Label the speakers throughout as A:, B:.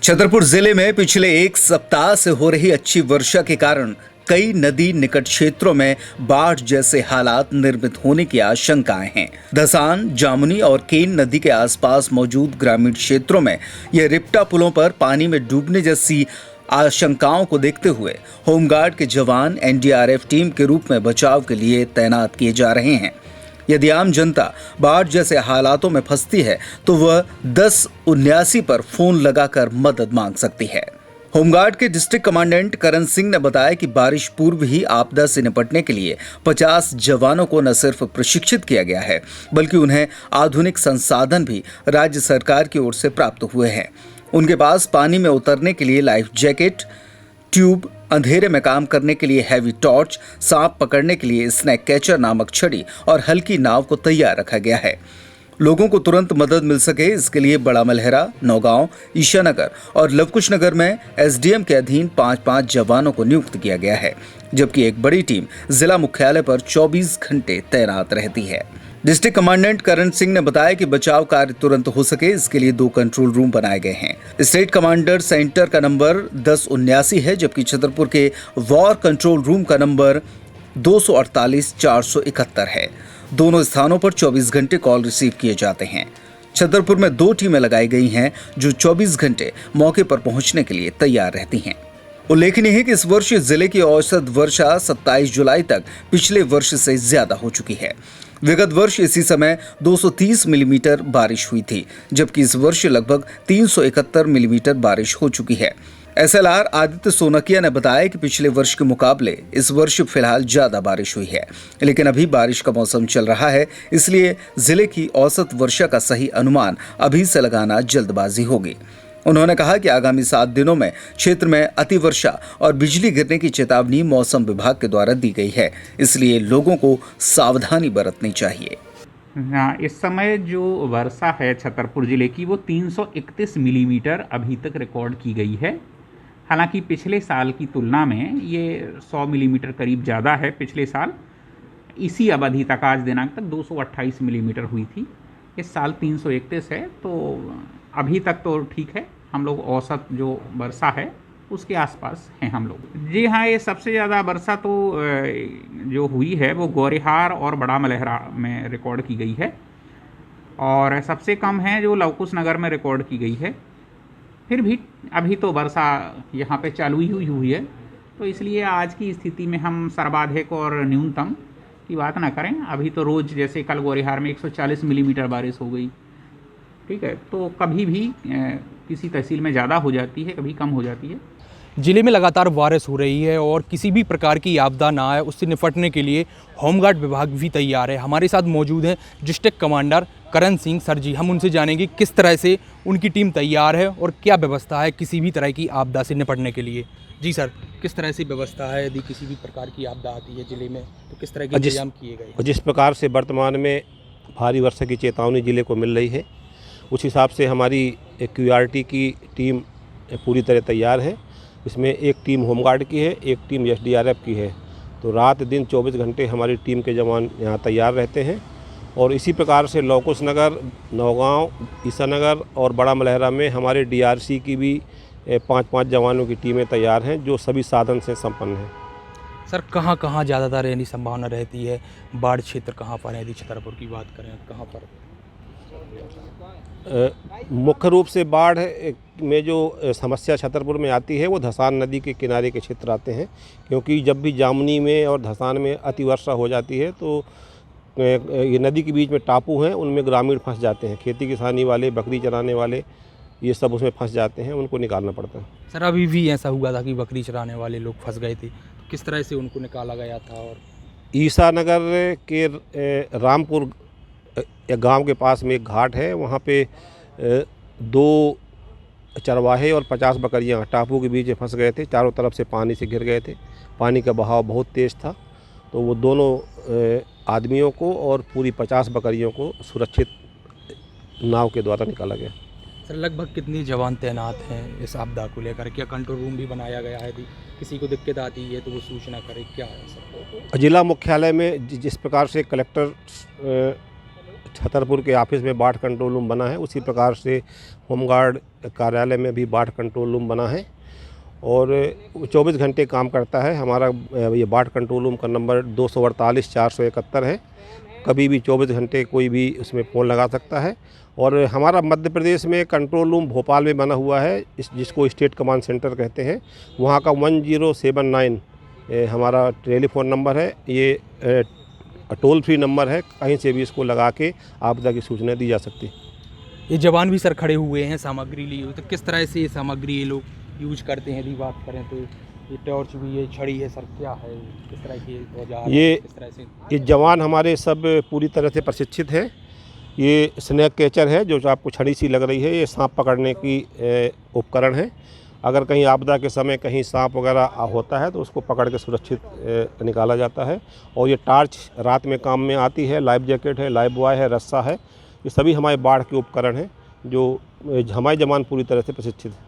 A: छतरपुर जिले में पिछले एक सप्ताह से हो रही अच्छी वर्षा के कारण कई नदी निकट क्षेत्रों में बाढ़ जैसे हालात निर्मित होने की आशंकाएं हैं। धसान, जामुनी और केन नदी के आसपास मौजूद ग्रामीण क्षेत्रों में यह रिप्टा पुलों पर पानी में डूबने जैसी आशंकाओं को देखते हुए होमगार्ड के जवान एनडीआरएफ टीम के रूप में बचाव के लिए तैनात किए जा रहे हैं। यदि आम जनता बाढ़ जैसे हालातों में फंसती है तो वह 1079 पर फोन लगाकर मदद मांग सकती है। होमगार्ड के डिस्ट्रिक्ट कमांडेंट करण सिंह ने बताया कि बारिश पूर्व ही आपदा से निपटने के लिए 50 जवानों को न सिर्फ प्रशिक्षित किया गया है बल्कि उन्हें आधुनिक संसाधन भी राज्य सरकार की ओर से प्राप्त हुए हैं। उनके पास पानी में उतरने के लिए लाइफ जैकेट, ट्यूब, अंधेरे में काम करने के लिए हैवी टॉर्च, सांप पकड़ने के लिए स्नैक कैचर नामक छड़ी और हल्की नाव को तैयार रखा गया है। लोगों को तुरंत मदद मिल सके इसके लिए बड़ा मलहरा, नौगांव, ईशानगर और लवकुश नगर में एसडीएम के अधीन 5-5 जवानों को नियुक्त किया गया है, जबकि एक बड़ी टीम जिला मुख्यालय पर 24 घंटे तैनात रहती है। डिस्ट्रिक्ट कमांडेंट करण सिंह ने बताया कि बचाव कार्य तुरंत हो सके इसके लिए 2 कंट्रोल रूम बनाए गए हैं। स्टेट कमांडर सेंटर का नंबर 1079 है, जबकि छतरपुर के वॉर कंट्रोल रूम का नंबर 248-471 है। दोनों स्थानों पर 24 घंटे कॉल रिसीव किए जाते हैं। छतरपुर में 2 टीमें लगाई गई हैं जो 24 घंटे मौके पर पहुंचने के लिए तैयार रहती हैं। उल्लेखनीय है कि इस वर्ष जिले की औसत वर्षा 27 जुलाई तक पिछले वर्ष से ज्यादा हो चुकी है। विगत वर्ष इसी समय 230 मिलीमीटर बारिश हुई थी, जबकि इस वर्ष लगभग 371 मिलीमीटर बारिश हो चुकी है। एसएलआर आदित्य सोनकिया ने बताया कि पिछले वर्ष के मुकाबले इस वर्ष फिलहाल ज्यादा बारिश हुई है, लेकिन अभी बारिश का मौसम चल रहा है, इसलिए जिले की औसत वर्षा का सही अनुमान अभी से लगाना जल्दबाजी होगी। उन्होंने कहा कि आगामी 7 दिनों में क्षेत्र में अतिवर्षा और बिजली गिरने की चेतावनी मौसम विभाग के द्वारा दी गई है, इसलिए लोगों को सावधानी बरतनी चाहिए।
B: हाँ, इस समय जो वर्षा है छतरपुर जिले की वो 331 मिलीमीटर अभी तक रिकॉर्ड की गई है। हालांकि पिछले साल की तुलना में ये 100 मिलीमीटर करीब ज़्यादा है। पिछले साल इसी अवधि तक आज दिनांक तक 228 मिलीमीटर हुई थी। इस साल 331 है, तो अभी तक तो ठीक है। हम लोग औसत जो वर्षा है उसके आसपास हैं हम लोग। जी हाँ, ये सबसे ज़्यादा वर्षा तो जो हुई है वो गौरिहार और बड़ा मलहरा में रिकॉर्ड की गई है और सबसे कम है जो लवकुश नगर में रिकॉर्ड की गई है। फिर भी अभी तो वर्षा यहाँ पे चालू ही हुई है, तो इसलिए आज की स्थिति में हम सर्वाधिक और न्यूनतम की बात ना करें। अभी तो रोज़ जैसे कल गौरिहार में 140 मिलीमीटर बारिश हो गई, ठीक है, तो कभी भी किसी तहसील में ज़्यादा हो जाती है, कभी कम हो जाती है।
C: जिले में लगातार बारिश हो रही है और किसी भी प्रकार की आपदा ना आए उससे निपटने के लिए होमगार्ड विभाग भी तैयार है। हमारे साथ मौजूद हैं district commander Karan Singh sir जी। हम उनसे जानेंगे किस तरह से उनकी टीम तैयार है और क्या व्यवस्था है किसी भी तरह की आपदा से निपटने के लिए। जी सर, किस तरह से व्यवस्था है यदि किसी भी प्रकार की आपदा आती है जिले में तो किस तरह के इंतजाम किए गए?
D: जिस प्रकार से वर्तमान में भारी वर्षा की चेतावनी जिले को मिल रही है, उस हिसाब से हमारी QRT की टीम पूरी तरह तैयार है। इसमें एक टीम होमगार्ड की है, एक टीम SDRF की है। तो रात दिन 24 घंटे हमारी टीम के जवान यहाँ तैयार रहते हैं और इसी प्रकार से लवकुश नगर, नौगांव, ईसानगर और बड़ा मलहरा में हमारे DRC की भी 5-5 जवानों की टीमें तैयार हैं जो सभी साधन से संपन्न हैं।
C: सर, कहाँ कहाँ ज़्यादातर रहने की संभावना रहती है? बाढ़ क्षेत्र कहाँ पर है? यदि छतरपुर की बात करें कहाँ पर?
D: मुख्य रूप से बाढ़ में जो समस्या छतरपुर में आती है वो धसान नदी के किनारे के क्षेत्र आते हैं, क्योंकि जब भी जामुनी में और धसान में अतिवर्षा हो जाती है तो ये नदी के बीच में टापू हैं, उनमें ग्रामीण फंस जाते हैं। खेती किसानी वाले, बकरी चराने वाले, ये सब उसमें फंस जाते हैं, उनको निकालना पड़ता है।
C: सर, अभी भी ऐसा हुआ था कि बकरी चराने वाले लोग फंस गए थे, तो किस तरह से उनको निकाला गया था? और
D: ईसानगर के रामपुर गांव के पास में एक घाट है, वहाँ पे 2 चरवाहे और 50 बकरियाँ टापू के बीच में फंस गए थे। चारों तरफ से पानी से घिर गए थे। पानी का बहाव बहुत तेज़ था, तो वो दोनों आदमियों को और पूरी 50 बकरियों को सुरक्षित नाव के द्वारा निकाला गया।
C: सर, लगभग कितने जवान तैनात हैं इस आपदा को लेकर? क्या कंट्रोल रूम भी बनाया गया है? किसी को दिक्कत आती है तो वो सूचना करे, क्या है सर?
D: जिला मुख्यालय में जिस प्रकार से कलेक्टर छतरपुर के ऑफिस में बाढ़ कंट्रोल रूम बना है, उसी प्रकार से होमगार्ड कार्यालय में भी बाढ़ कंट्रोल रूम बना है और 24 घंटे काम करता है। हमारा ये बाढ़ कंट्रोल रूम का नंबर 248-471 है। कभी भी 24 घंटे कोई भी उसमें फ़ोन लगा सकता है। और हमारा मध्य प्रदेश में कंट्रोल रूम भोपाल में बना हुआ है, जिसको स्टेट कमांड सेंटर कहते हैं। वहाँ का 1079 हमारा टेलीफोन नंबर है। ये टोल फ्री नंबर है, कहीं से भी इसको लगा के आपदा की सूचना दी जा सकती है।
C: ये जवान भी सर खड़े हुए हैं सामग्री लिए हुए, तो किस तरह से ये सामग्री ये लोग यूज करते हैं? यदि बात करें तो ये टॉर्च भी, ये छड़ी है सर, क्या है, किस तरह की औजार, किस तरह से? ये
D: जवान हमारे सब पूरी तरह से प्रशिक्षित हैं। ये स्नैक कैचर है, जो आपको छड़ी सी लग रही है, ये सांप पकड़ने की उपकरण है। अगर कहीं आपदा के समय कहीं सांप वगैरह होता है तो उसको पकड़ के सुरक्षित निकाला जाता है। और ये टार्च रात में काम में आती है, लाइफ जैकेट है, लाइफ बॉय है, रस्सा है, ये सभी हमारे बाढ़ के उपकरण हैं जो हमारे जवान पूरी तरह से प्रशिक्षित हैं।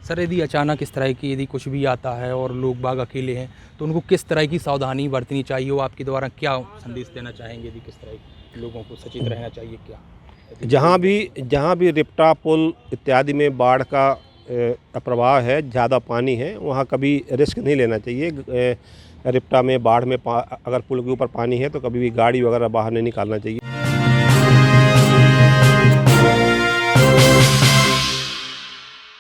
C: सर यदि अचानक इस तरह की यदि कुछ भी आता है और लोग बाग अकेले हैं तो उनको किस तरह की सावधानी बरतनी चाहिए? वो आपके द्वारा क्या संदेश देना चाहेंगे? यदि किस तरह लोगों को सचेत रहना चाहिए क्या?
D: जहाँ भी रिप्टा पुल इत्यादि में बाढ़ का प्रवाह है, ज़्यादा पानी है, वहाँ कभी रिस्क नहीं लेना चाहिए। रिप्टा में बाढ़ में अगर पुल के ऊपर पानी है तो कभी भी गाड़ी वगैरह बाहर नहीं निकालना चाहिए।